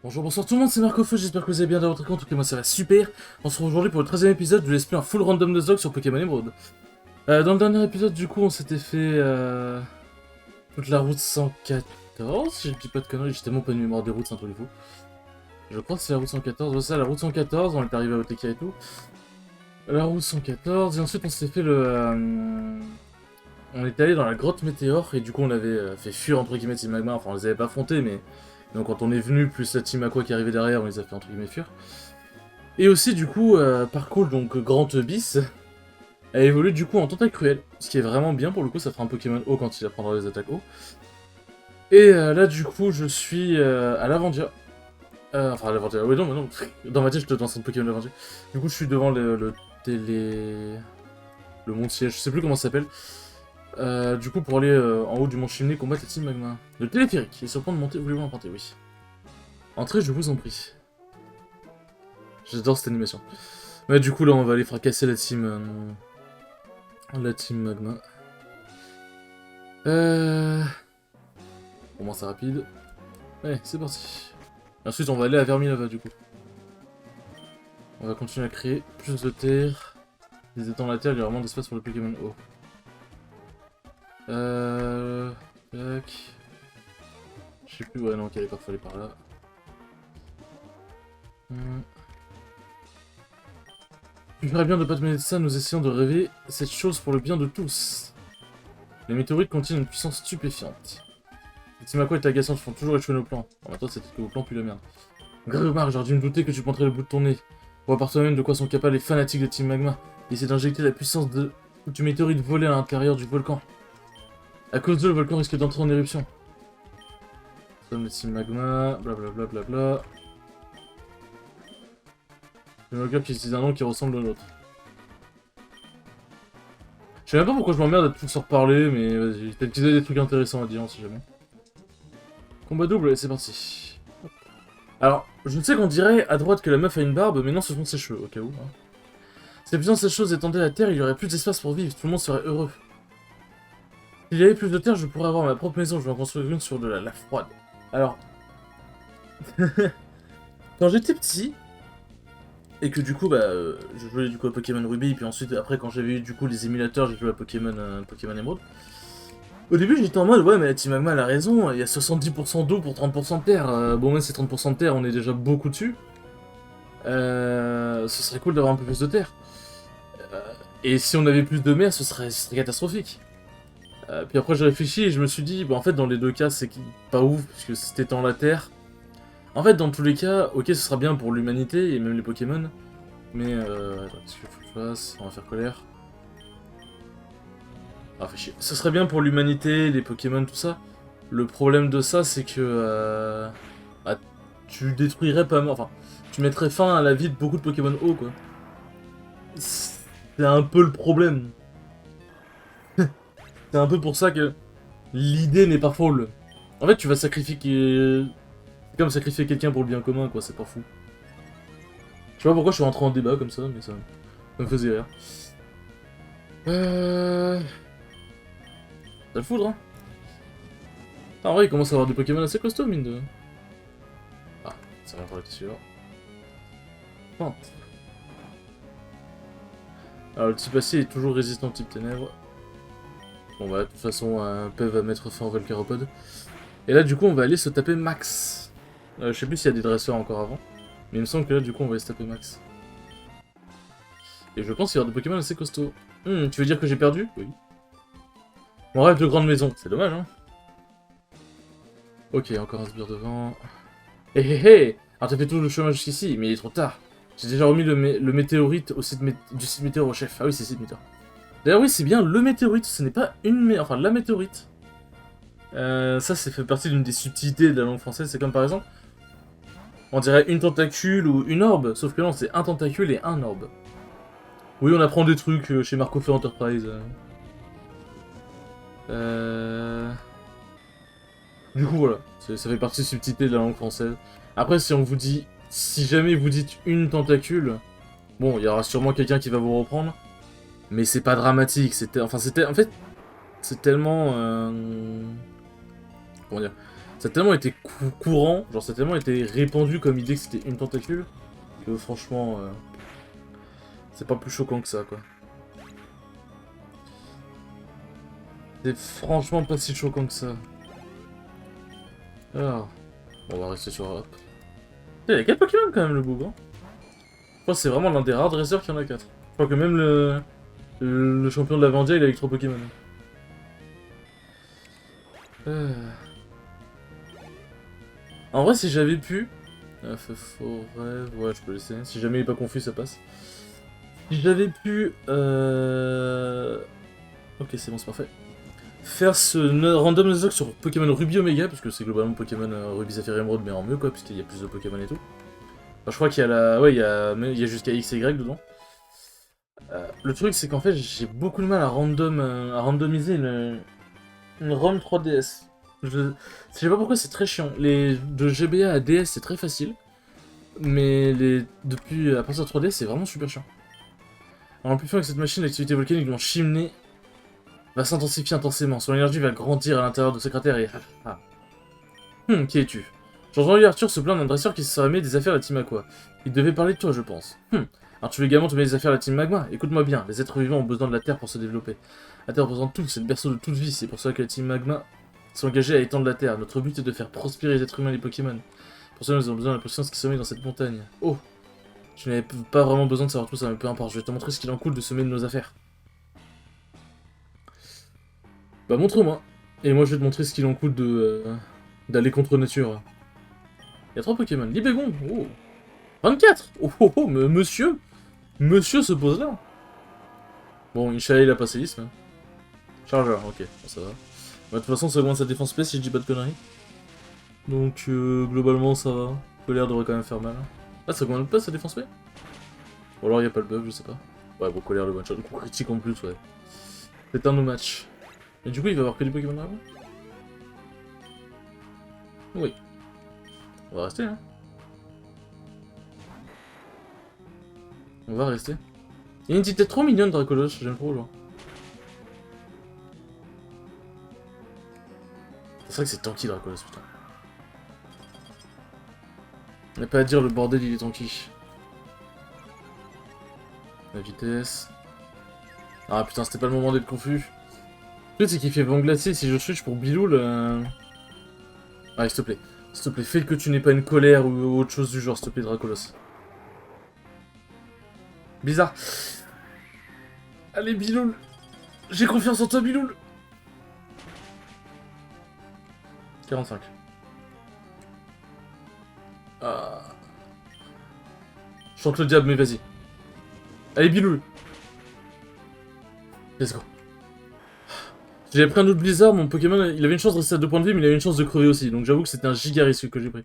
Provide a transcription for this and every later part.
Bonjour, bonsoir tout le monde, c'est Marco Feu, j'espère que vous allez bien dans votre compte, en tout cas moi ça va super. On se retrouve aujourd'hui pour le 13e épisode de l'esprit un full random de Zog sur Pokémon Emerald. Dans le dernier épisode du coup on s'était fait toute la route 114, si je dis pas de conneries, j'ai tellement pas de mémoire des routes, c'est un truc de fou. Je crois que c'est la route 114, ouais, ça la route 114, on est arrivé à Oteka et tout. La route 114, et ensuite on s'est fait on est allé dans la grotte météore, et du coup on avait fait fuir entre guillemets Team Magma, enfin on les avait pas affrontés mais... Donc quand on est venu, plus la Team Aqua qui arrivait derrière, on les a fait entre guillemets fuir. Et aussi du coup, Parcours, donc Grand Bis, a évolué du coup en Tentacruel, ce qui est vraiment bien pour le coup, ça fera un Pokémon haut quand il apprendra les attaques haut. Et là du coup, je suis à Lavandia. Enfin à Lavandia, oui non, mais non, dans ma tête je te lance un Pokémon Lavandia. Du coup je suis devant le télé... le mont siège, je sais plus comment ça s'appelle. Du coup pour aller en haut du mont Chimney combattre la Team Magma. Le téléphérique, il est sur le point de monter, voulez-vous emprunter? Oui. Entrez, je vous en prie. J'adore cette animation. Ouais, du coup, là, on va aller fracasser la team Magma. Pour moi, c'est rapide. Allez, c'est parti. Et ensuite, on va aller à Vermilava, du coup. On va continuer à créer plus de terre. Les étangs de la terre, il y a vraiment d'espace pour le Pokémon haut. Tac. Je sais plus, ouais, non, ok, d'accord, fallait par là. Tu ferais bien de pas te mêler de ça, nous essayons de rêver cette chose pour le bien de tous. Les météorites contiennent une puissance stupéfiante. Les Team Aqua et Tagassante font toujours échouer nos plans. En même temps, c'était que vos plans puent la merde. Grégoire, j'aurais dû me douter que tu pointerais le bout de ton nez. Vois par toi-même de quoi sont capables les fanatiques de Team Magma. Ils essaient d'injecter la puissance du météorite volé à l'intérieur du volcan. À cause d'eux, le volcan risque d'entrer en éruption. Nous sommes les Team Magma, blablabla. Bla. Le Magma qui utilise un nom qui ressemble au nôtre. Je sais même pas pourquoi je m'emmerde à tous en reparler, mais vas-y, peut-être qu'ils ont des trucs intéressants à dire, on sait jamais. Combat double, et c'est parti. Alors, je sais qu'on dirait à droite que la meuf a une barbe, mais non, ce sont ses cheveux, au cas où. Hein. Si la puissance de ces choses étendait la Terre, il y aurait plus d'espace pour vivre, tout le monde serait heureux. S'il y avait plus de terre, je pourrais avoir ma propre maison, je vais en construire une sur de la lave froide. Alors, quand j'étais petit, et que du coup, je jouais du coup à Pokémon Ruby, puis ensuite, après, quand j'avais eu du coup les émulateurs, j'ai joué à Pokémon Emerald. Au début, j'étais en mode, ouais, mais Team Magma elle a raison, il y a 70% d'eau pour 30% de terre. Bon, même si 30% de terre, on est déjà beaucoup dessus. Ce serait cool d'avoir un peu plus de terre. Euh, et si on avait plus de mer, ce serait catastrophique. Puis après, j'ai réfléchi et je me suis dit, en fait, dans les deux cas, c'est pas ouf, parce que si t'étends la terre. En fait, dans tous les cas, ok, ce sera bien pour l'humanité et même les Pokémon. Mais, attends, qu'est-ce qu'il faut que je fasse? On va faire colère. Ah, fait chier. Ce serait bien pour l'humanité, les Pokémon, tout ça. Le problème de ça, c'est que tu détruirais pas mal. Enfin, tu mettrais fin à la vie de beaucoup de Pokémon haut, quoi. C'est un peu le problème. C'est un peu pour ça que l'idée n'est pas folle. En fait, tu vas sacrifier. C'est comme sacrifier quelqu'un pour le bien commun, quoi. C'est pas fou. Je sais pas pourquoi je suis rentré en débat comme ça, mais ça me faisait rire. Ça le foudre, hein. Ah, en vrai, il commence à avoir des Pokémon assez costauds, mine de. Ah, ça va pas être sûr. Pente. Alors, le type acier est toujours résistant au type ténèbres. Bon, bah, de toute façon, Pev va mettre fin au Volcaropod. Et là, du coup, on va aller se taper Max. Je sais plus s'il y a des dresseurs encore avant. Mais il me semble que là, du coup, on va aller se taper Max. Et je pense qu'il y aura des Pokémon assez costauds. Tu veux dire que j'ai perdu? Oui. Mon rêve de grande maison. C'est dommage, hein. Ok, encore un sbire devant. Hé hé hé. Alors, t'as fait tout le chemin jusqu'ici, mais il est trop tard. J'ai déjà remis le météorite au site du site météor au chef. Ah oui, c'est site météor. D'ailleurs, oui, c'est bien le météorite, ce n'est pas enfin, la météorite. Ça, c'est fait partie d'une des subtilités de la langue française. C'est comme par exemple, on dirait une tentacule ou une orbe, sauf que non, c'est un tentacule et un orbe. Oui, on apprend des trucs chez Marco Fair Enterprise. Du coup, voilà, ça fait partie des subtilités de la langue française. Après, si on vous dit, si jamais vous dites une tentacule, bon, il y aura sûrement quelqu'un qui va vous reprendre, mais c'est pas dramatique. En fait, c'est tellement, comment dire, Ça a tellement été courant, genre ça a tellement été répandu comme idée que c'était une tentacule, que franchement, c'est pas plus choquant que ça, quoi. C'est franchement pas si choquant que ça. Alors, on va rester sur Hop. Il y a 4 Pokémon quand même, le boug, hein. Je pense que c'est vraiment l'un des rares dresseurs qui en a 4. Je crois que même le champion de la Vendia, il a avec 3 Pokémon. En vrai, si j'avais pu... Feu forêt... Ouais, je peux laisser. Si jamais il est pas confus, ça passe. Si j'avais pu... Ok, c'est bon, c'est parfait. Faire ce random Nuzlocke sur Pokémon Ruby Omega, parce que c'est globalement Pokémon Ruby Saphir Emerald, mais en mieux, quoi, puisqu'il y a plus de Pokémon et tout. Enfin, je crois qu'il y a la... Ouais, il y a jusqu'à X et Y dedans. Le truc, c'est qu'en fait, j'ai beaucoup de mal à randomiser une ROM 3DS. Je sais pas pourquoi, c'est très chiant. De GBA à DS, c'est très facile. Mais depuis à partir de 3DS, c'est vraiment super chiant. Alors, en plus, avec cette machine, l'activité volcanique de mon chimney va s'intensifier intensément. Son énergie va grandir à l'intérieur de ce cratère et... qui es-tu? J'ai entendu Arthur se plaindre d'un dresseur qui se serait mis des affaires à la Team Aqua. Il devait parler de toi, je pense. Alors tu veux également te mettre des affaires à la Team Magma? Écoute-moi bien, les êtres vivants ont besoin de la Terre pour se développer. La Terre représente tout, c'est le berceau de toute vie, c'est pour ça que la Team Magma s'est engagée à étendre la Terre. Notre but est de faire prospérer les êtres humains et les Pokémon. Pour cela, nous avons besoin de la puissance qui sommeille dans cette montagne. Oh! Je n'avais pas vraiment besoin de savoir tout ça, mais peu importe, je vais te montrer ce qu'il en coule de semer de nos affaires. Bah montre-moi. Et moi je vais te montrer ce qu'il en coûte d'aller contre nature. Il y a 3 Pokémon. Libégon, oh. 24. Oh oh oh, mais monsieur se pose là. Bon, Ishaï il a passé l'isme. Chargeur, ok, bon, ça va. Bah, de toute façon ça augmente sa défense spé si je dis pas de conneries. Donc globalement ça va. Colère devrait quand même faire mal. Ah, ça augmente pas sa défense spé? Ou alors il y a pas le buff, je sais pas. Ouais, bon, colère le one shot, coup critique en plus, ouais. C'est un no match. Et du coup, il va avoir que des Pokémon Dragon? Oui. On va rester, hein. On va rester. Il y a une petite tête trop mignonne, Dracolos, j'aime trop, genre. C'est vrai que c'est tanky, Dracolos, putain. On n'a pas à dire, le bordel, il est tanky. La vitesse. Ah putain, c'était pas le moment d'être confus. Le truc, c'est qu'il fait vent glacé, si je switch pour Biloul... Allez, s'il te plaît, fais que tu n'aies pas une colère ou autre chose du genre, s'il te plaît, Dracolos. Bizarre. Allez, Biloul. J'ai confiance en toi, Biloul. 45. Ah. Je chante le diable, mais vas-y. Allez, Biloul. Let's go. Si j'avais pris un autre Blizzard, mon Pokémon, il avait une chance de rester à 2 points de vie, mais il avait une chance de crever aussi. Donc j'avoue que c'était un giga risque que j'ai pris.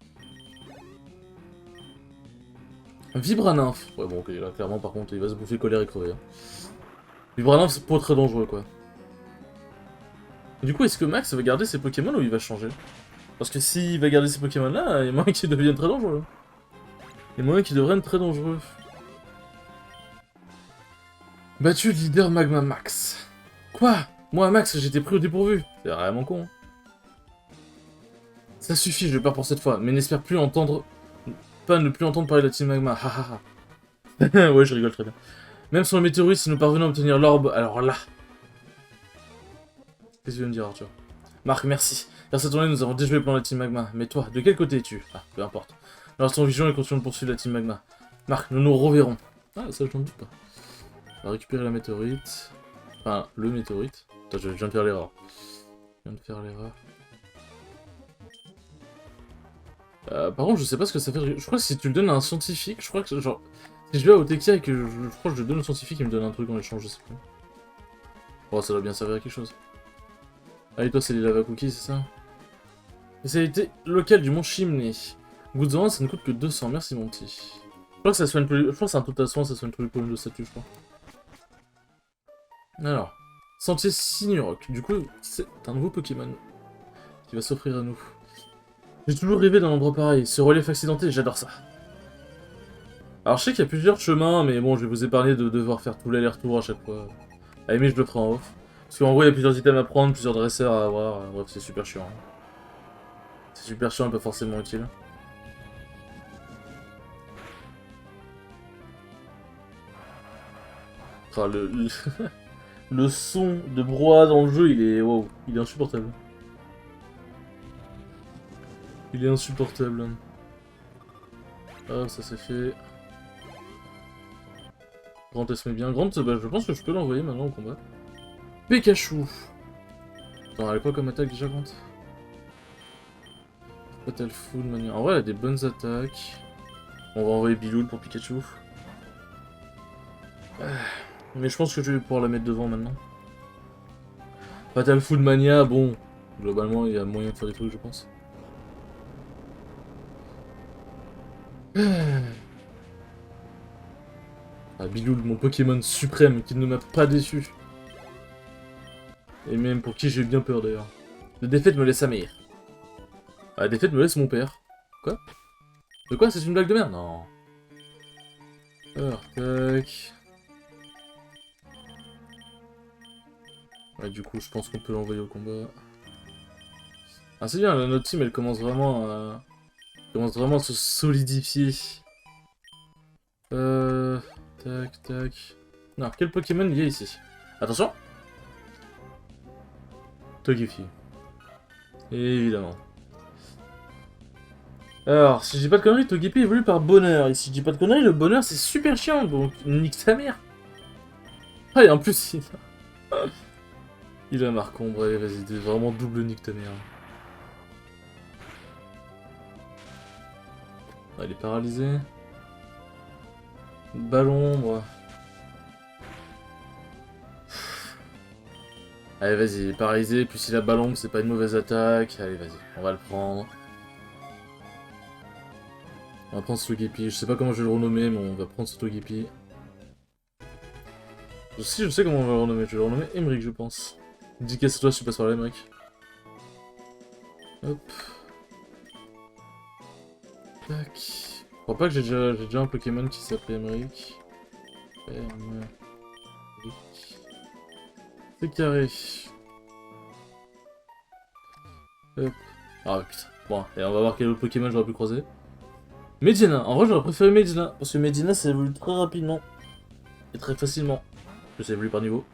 Vibranymph. Ouais, bon, ok, là, clairement, par contre, il va se bouffer colère et crever. Hein. Vibranymph, c'est pas très dangereux, quoi. Et du coup, est-ce que Max va garder ses Pokémon ou il va changer? Parce que s'il va garder ses Pokémon-là, il y a moyen qu'il devienne très dangereux. Il y a moyen qu'il devienne très dangereux. Battu leader Magma Max. Quoi? Moi, Max, j'étais pris au dépourvu. C'est vraiment con. Hein. Ça suffit, je pars pour cette fois, mais n'espère plus entendre... Pas ne plus entendre parler de la Team Magma, hahaha. Ouais, je rigole très bien. Même sur le météorite, si nous parvenons à obtenir l'orbe, alors là... Qu'est-ce que tu veux me dire, Arthur? Marc, merci. Grâce à ton aide, nous avons déjoué le plan de la Team Magma. Mais toi, de quel côté es-tu? Ah, peu importe. Nous restons vigilants et continuons de poursuivre la Team Magma. Marc, nous nous reverrons. Ah, ça, je n'en doute pas. On va récupérer la météorite. Enfin, le météorite. Attends, je viens de faire l'erreur. Par contre, je sais pas ce que ça fait. Je crois que si tu le donnes à un scientifique, je crois que genre. Si je vais à Otekia et que je crois que je le donne au scientifique, il me donne un truc en échange, je sais plus. Oh, ça doit bien servir à quelque chose. Allez, toi, c'est les lava cookies, c'est ça? Spécialité locale du mont Chimney. Goutte de ça ne coûte que 200, merci mon petit. Je crois que ça soigne plus. Je crois que c'est un total soin, ça soigne tous les problèmes de statut, je crois. Alors. Sentier Signuroc. Du coup, c'est un nouveau Pokémon qui va s'offrir à nous. J'ai toujours rêvé d'un endroit pareil. Ce relief accidenté, j'adore ça. Alors, je sais qu'il y a plusieurs chemins, mais bon, je vais vous épargner de devoir faire tout l'aller-retour à chaque fois. À la limite, je le ferai en off. Parce qu'en gros, il y a plusieurs items à prendre, plusieurs dresseurs à avoir. Bref, c'est super chiant. C'est super chiant et pas forcément utile. Enfin, le son de brouhaha dans le jeu, il est... Wow, il est insupportable. Il est insupportable. Ah, ça c'est fait. Grant, elle se met bien. Grant, bah, je pense que je peux l'envoyer maintenant au combat. Pikachu. Attends, elle a quoi comme attaque déjà, Grant? Fatal Food, Mania. En vrai, elle a des bonnes attaques. On va envoyer Biloul pour Pikachu. Mais je pense que je vais pouvoir la mettre devant maintenant. Fatal Food Mania, bon. Globalement, il y a moyen de faire des trucs, je pense. Ah, Biloul, mon Pokémon suprême, qui ne m'a pas déçu. Et même pour qui j'ai bien peur d'ailleurs. La défaite me laisse sa mère. La défaite me laisse mon père. Quoi? De quoi? C'est une blague de merde? Non. Alors, tac. Ouais, du coup, je pense qu'on peut l'envoyer au combat. Ah, c'est bien, notre team, elle commence vraiment à... se solidifier. Tac, tac. Non, quel Pokémon il y a ici? Attention! Togepi. Évidemment. Alors, si je dis pas de conneries, Togepi évolue par bonheur. Et si je dis pas de conneries, le bonheur c'est super chiant, donc nique sa mère. Ah, et en plus, il a Marcombre, allez, vas-y, t'es vraiment double nique ta mère. Ah, il est paralysé. Ballon, moi. Allez, vas-y, il est paralysé, puis s'il a ballon, c'est pas une mauvaise attaque. Allez, vas-y, on va le prendre. On va prendre ce Togepi. Je sais pas comment je vais le renommer, mais on va prendre ce Togepi. Si, je sais comment on va le renommer. Je vais le renommer Emmerich, je pense. Dis qu'à toi si tu passes par là, Emmerich. Hop. Tac. Je crois pas que j'ai déjà un Pokémon qui s'appelle Emmerich. Emmerich. C'est carré. Hop. Ah putain. Bon, et on va voir quel autre Pokémon j'aurais pu croiser. Medina. En vrai, j'aurais préféré Medina. Parce que Medina, ça évolue très rapidement. Et très facilement. Je sais évolue par niveau.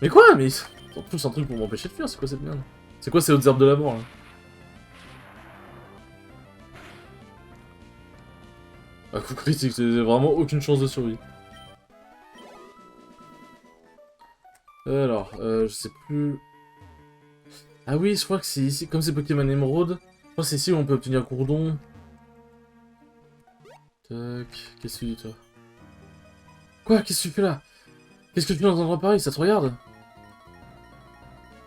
Mais quoi? Mais ils ont tous un truc pour m'empêcher de fuir. C'est quoi cette merde? C'est quoi ces hautes herbes de la mort là? Ah, coup critique, c'est vraiment aucune chance de survie. Alors, je sais plus... Ah oui, je crois que c'est ici, comme c'est Pokémon Emeraude, je crois que c'est ici où on peut obtenir Gourdon. Tac, qu'est-ce que tu dis toi? Quoi? Qu'est-ce que tu fais là? Qu'est-ce que tu fais dans un endroit pareil? Ça te regarde?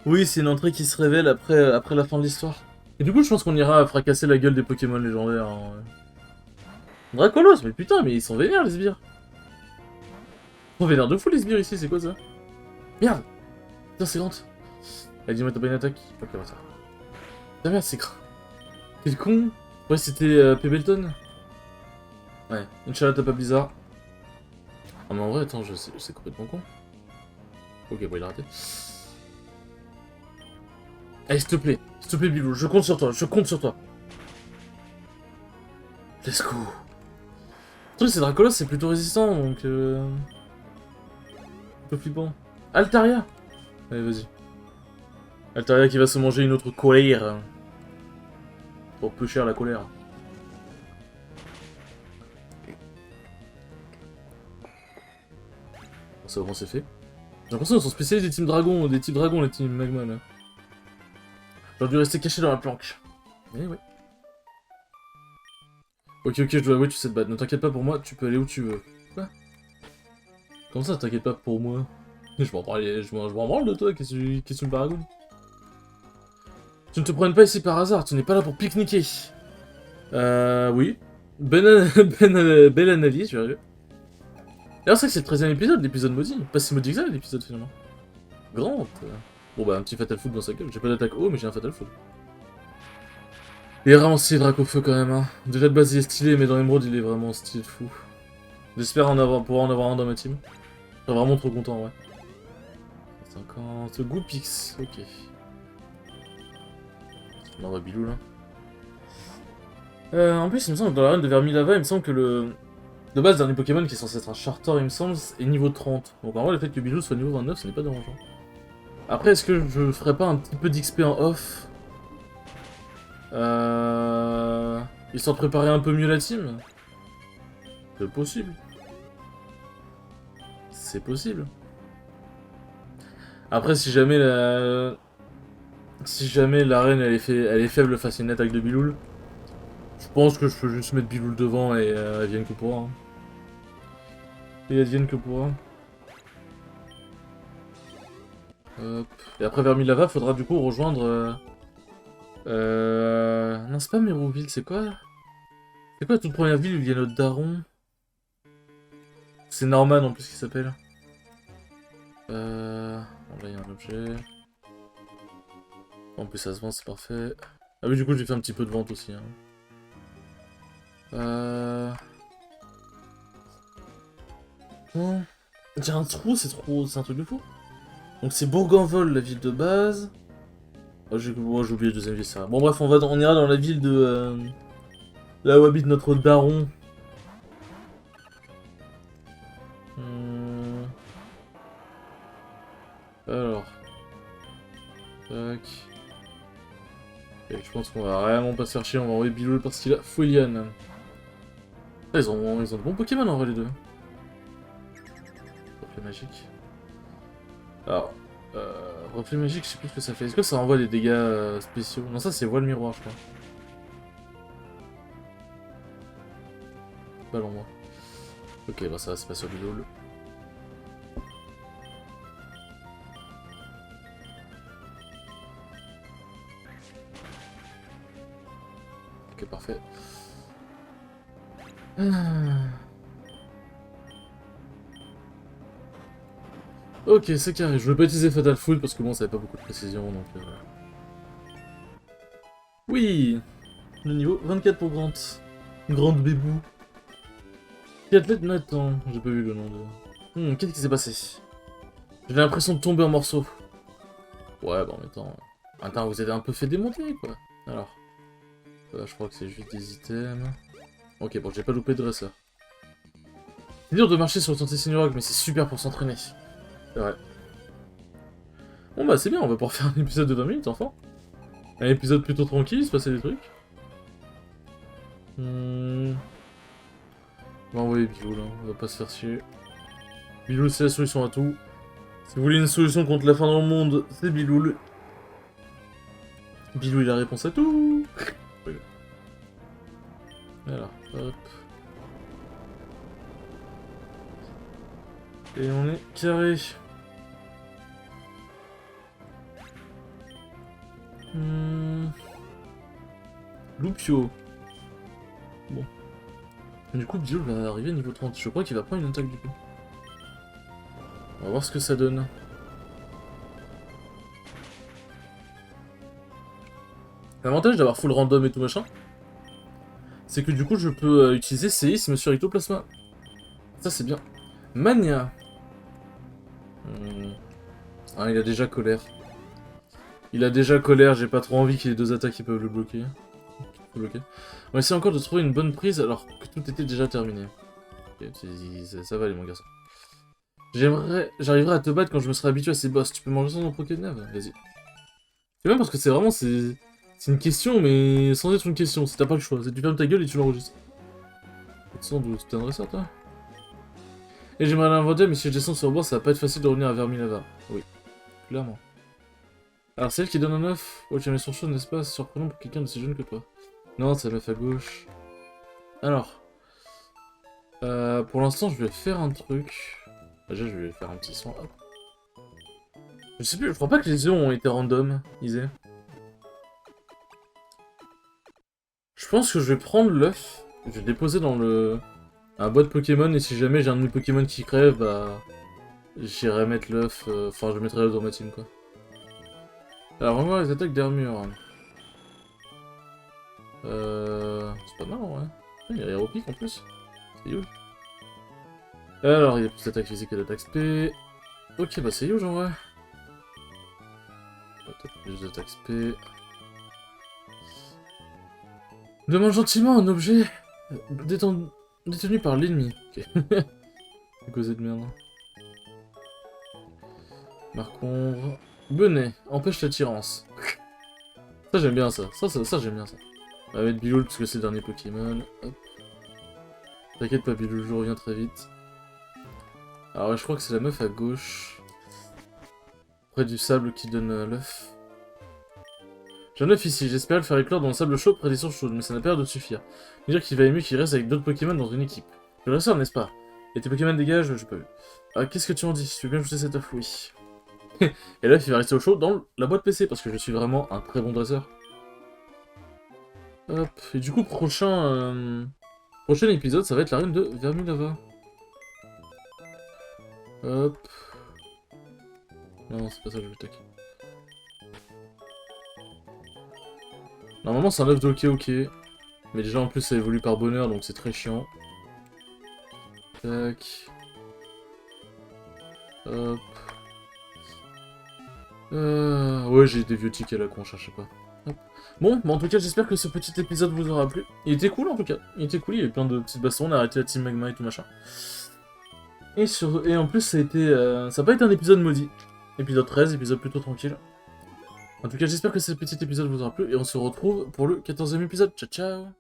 Oui, c'est une entrée qui se révèle après la fin de l'histoire. Et du coup, je pense qu'on ira fracasser la gueule des Pokémon légendaires. Hein. Dracolos, mais putain, mais ils sont vénères les sbires. Ils sont vénères de fou les sbires ici, c'est quoi ça? Merde! Putain, c'est lente. Elle dit, moi t'as pas une attaque? Ok, on va ça. Ah merde, c'est grand. Quel con! Ouais, c'était Pebleton? Ouais, Inch'Allah t'as pas Blizzard. Ah mais en vrai, attends, c'est complètement con. Ok, bon, il a raté. Allez, s'il te plaît, Bilou, je compte sur toi, je compte sur toi. Let's go. Le truc, c'est Dracolos, c'est plutôt résistant, donc un peu flippant. Altaria! Allez, vas-y. Altaria qui va se manger une autre colère. Pour peu cher la colère. Ça au moins c'est fait. J'ai l'impression qu'ils sont spécialisés des types dragons, les teams magma là. J'aurais dû rester caché dans la planque. Mais ouais. Ok, je dois avouer, tu sais te battre. Ne t'inquiète pas pour moi, tu peux aller où tu veux. Quoi? Comment ça, t'inquiète pas pour moi? Je m'en branle de toi, qu'est-ce que tu me baragouines? Tu ne te promènes pas ici par hasard, tu n'es pas là pour pique-niquer. Oui. Belle analyse, je vais arriver. D'ailleurs, c'est vrai que c'est le 13ème épisode, l'épisode maudit. Pas si maudit que ça, l'épisode finalement. Grand. Bon bah, un petit Fatal Food dans sa gueule. J'ai pas d'attaque haut, mais j'ai un Fatal Food. Il est vraiment stylé Dracofeu quand même, hein. Déjà de base il est stylé, mais dans Emerald il est vraiment stylé de fou. J'espère pouvoir en avoir un dans ma team. Je serais vraiment trop content, ouais. 50... Goupix, ok. On envoie Bilou là. En plus, il me semble que dans l'arène de Vermilava, il me semble que le... De base, le dernier Pokémon qui est censé être un Charter, il me semble, est niveau 30. Donc en vrai, le fait que Bilou soit niveau 29, ce n'est pas dérangeant. Après, est-ce que je ferais pas un petit peu d'XP en off Histoire de préparer un peu mieux la team? C'est possible. C'est possible. Après, si jamais la... Si jamais l'arène elle est faible face à une attaque de Biloul, je pense que je peux juste mettre Biloul devant et advienne que pourra. Hein. Et advienne que pourra. Hop. Et après Vermilava, faudra du coup rejoindre... Non, c'est pas Mérouville, c'est quoi? C'est quoi la toute première ville où il y a notre daron? C'est Norman en plus qui s'appelle. Bon, là il y a un objet. En plus ça se vend, c'est parfait. Ah oui, du coup j'ai fait un petit peu de vente aussi. Hein. Non. J'ai un trou, c'est un truc de fou. Donc c'est Bourg-en-Vol, la ville de base. Oh, j'ai oublié la deuxième ville, ça. Bon bref, on ira dans la ville de... là où habite notre daron. Alors. Tac. Et je pense qu'on va vraiment pas se faire chier, on va envoyer Biloul parce qu'il a Foulian. Ah, ils ont de bons Pokémon en vrai les deux. Reflet magique. Alors, reflet magique, je sais plus ce que ça fait. Est-ce que ça envoie des dégâts spéciaux? Non, ça c'est voile miroir, je crois. Ballon, moi. Ok, bah ça, c'est pas sur Biloul. Ok, parfait. Ok, c'est carré. Je vais pas utiliser Fatal Food parce que bon, ça avait pas beaucoup de précision, donc... Oui. Le niveau 24 pour Grant. Grande bébou. Athlète Nathan. J'ai pas vu le nom de... qu'est-ce qui s'est passé? J'ai l'impression de tomber en morceaux. Ouais, bon, en même temps... Attends, vous avez un peu fait démonter, quoi. Alors... je crois que c'est juste des items... Ok, bon, j'ai pas loupé de dresseur. C'est dur de marcher sur le sentier Signorac, mais c'est super pour s'entraîner. C'est vrai. Bon bah c'est bien, on va pouvoir faire un épisode de 20 minutes, enfin. Un épisode plutôt tranquille, il se passait des trucs. On va envoyer Bilou là, on va pas se faire chier. Bilou c'est la solution à tout. Si vous voulez une solution contre la fin dans le monde, c'est Biloul. Bilou il a la réponse à tout. Alors, hop. Et on est carré. Loupio. Bon. Du coup, Bilou va arriver niveau 30. Je crois qu'il va prendre une attaque du coup. On va voir ce que ça donne. L'avantage d'avoir full random et tout machin, c'est que du coup je peux utiliser séisme sur Ectoplasma. Ça c'est bien. Mania. Ah, il a déjà colère. Il a déjà colère, j'ai pas trop envie qu'il y ait deux attaques qui peuvent le bloquer. On va essayer encore de trouver une bonne prise alors que tout était déjà terminé. Okay, ça va aller mon garçon. J'arriverai à te battre quand je me serai habitué à ces boss. Tu peux manger ça dans Pokédev? Vas-y. C'est bien parce que c'est vraiment... C'est une question, mais sans être une question. Si t'as pas le choix, tu fermes ta gueule et tu l'enregistres. Sans doute, t'es un dresseur toi? Et j'aimerais l'inventer, mais si je descends sur le bord, ça va pas être facile de revenir à Vermilava. Oui, clairement. Alors c'est elle qui donne un œuf. Oh, tu as mis son chaud, n'est-ce pas? C'est surprenant pour quelqu'un de si jeune que toi. Non, c'est la meuf à gauche. Alors. Pour l'instant, je vais faire un truc. Déjà, je vais faire un petit son. Hop. Je sais plus, je crois pas que les œufs ont été random, Isée. Je pense que je vais prendre l'œuf. Je vais le déposer dans un boîte Pokémon, et si jamais j'ai un de mes Pokémon qui crève, bah... J'irai mettre l'œuf... Enfin, je mettrai l'œuf dans ma team, quoi. Alors, on va voir les attaques d'armure. C'est pas mal, ouais. Il y a Aéropic en plus. C'est huge. Alors, il y a plus d'attaque physique que d'attaque spé. Ok, bah c'est huge en vrai. Peut-être plus d'attaque spé. Demande gentiment un objet détenu par l'ennemi. Ok. C'est causé de merde. Marcombre. Benet. Empêche l'attirance. Ça j'aime bien ça. Ça j'aime bien ça. On va mettre Biloul parce que c'est le dernier Pokémon. Hop. T'inquiète pas Biloul, je reviens très vite. Alors ouais, je crois que c'est la meuf à gauche. Près du sable qui donne l'œuf. J'ai un œuf ici, j'espère le faire éclore dans le sable chaud près des sources chaudes, mais ça n'a pas l'air de suffire. Dire qu'il valait mieux qu'il reste avec d'autres Pokémon dans une équipe. Je le sors, n'est-ce pas? Et tes Pokémon dégagent, j'ai pas vu. Ah, qu'est-ce que tu en dis? Tu veux bien ajouter cet œuf? Oui. Et l'œuf il va rester au chaud dans la boîte PC, parce que je suis vraiment un très bon dresseur. Hop, et du coup, prochain épisode, ça va être la reine de Vermilava. Hop. Non, c'est pas ça que je veux tac. Normalement, c'est un œuf de ok. Mais déjà, en plus, ça évolue par bonheur, donc c'est très chiant. Tac. Hop. Ouais, j'ai des vieux tickets à la con, je sais pas. Hop. Bon, en tout cas, j'espère que ce petit épisode vous aura plu. Il était cool, en tout cas. Il était cool, il y avait plein de petites bastons, on a arrêté la Team Magma et tout machin. Et en plus, ça a été... ça n'a pas été un épisode maudit. Épisode 13, épisode plutôt tranquille. En tout cas, j'espère que ce petit épisode vous aura plu, et on se retrouve pour le 14e épisode. Ciao, ciao!